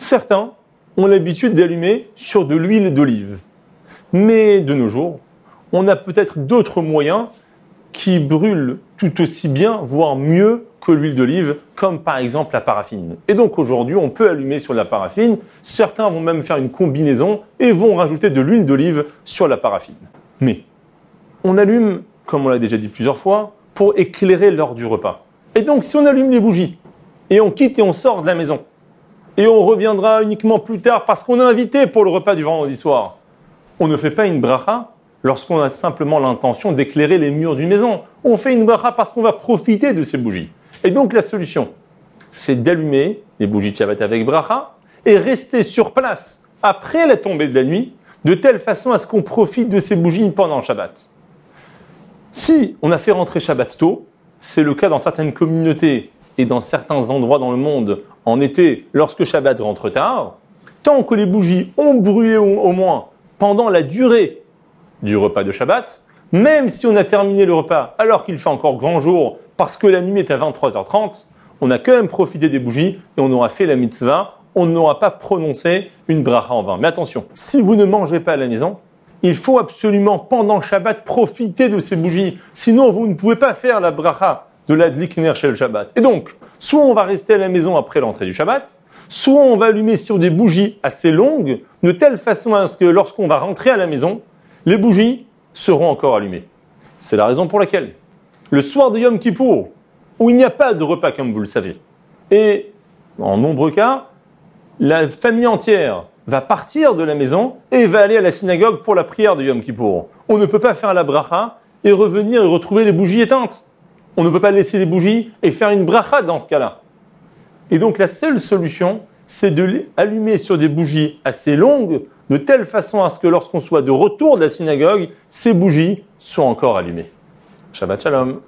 Certains ont l'habitude d'allumer sur de l'huile d'olive. Mais de nos jours, on a peut-être d'autres moyens qui brûlent tout aussi bien, voire mieux que l'huile d'olive, comme par exemple la paraffine. Et donc aujourd'hui, on peut allumer sur la paraffine. Certains vont même faire une combinaison et vont rajouter de l'huile d'olive sur la paraffine. Mais on allume, comme on l'a déjà dit plusieurs fois, pour éclairer l'heure du repas. Et donc si on allume les bougies, et on quitte et on sort de la maison, et on reviendra uniquement plus tard parce qu'on est invité pour le repas du vendredi soir, on ne fait pas une bracha lorsqu'on a simplement l'intention d'éclairer les murs d'une maison. On fait une bracha parce qu'on va profiter de ces bougies. Et donc la solution, c'est d'allumer les bougies de Shabbat avec bracha et rester sur place après la tombée de la nuit, de telle façon à ce qu'on profite de ces bougies pendant le Shabbat. Si on a fait rentrer Shabbat tôt, c'est le cas dans certaines communautés et dans certains endroits dans le monde en été, lorsque Shabbat rentre tard, tant que les bougies ont brûlé au moins pendant la durée du repas de Shabbat, même si on a terminé le repas alors qu'il fait encore grand jour parce que la nuit est à 23h30, on a quand même profité des bougies et on aura fait la mitzvah, on n'aura pas prononcé une bracha en vain. Mais attention, si vous ne mangez pas à la maison, il faut absolument pendant Shabbat profiter de ces bougies, sinon vous ne pouvez pas faire la bracha de l'adlik ner shel Shabbat. Et donc, soit on va rester à la maison après l'entrée du Shabbat, soit on va allumer sur des bougies assez longues, de telle façon à ce que lorsqu'on va rentrer à la maison, les bougies seront encore allumées. C'est la raison pour laquelle, le soir de Yom Kippour, où il n'y a pas de repas comme vous le savez, et en nombreux cas, la famille entière va partir de la maison et va aller à la synagogue pour la prière de Yom Kippour. On ne peut pas faire la bracha et revenir et retrouver les bougies éteintes. On ne peut pas laisser les bougies et faire une bracha dans ce cas-là. Et donc la seule solution, c'est de allumer sur des bougies assez longues, de telle façon à ce que lorsqu'on soit de retour de la synagogue, ces bougies soient encore allumées. Shabbat Shalom.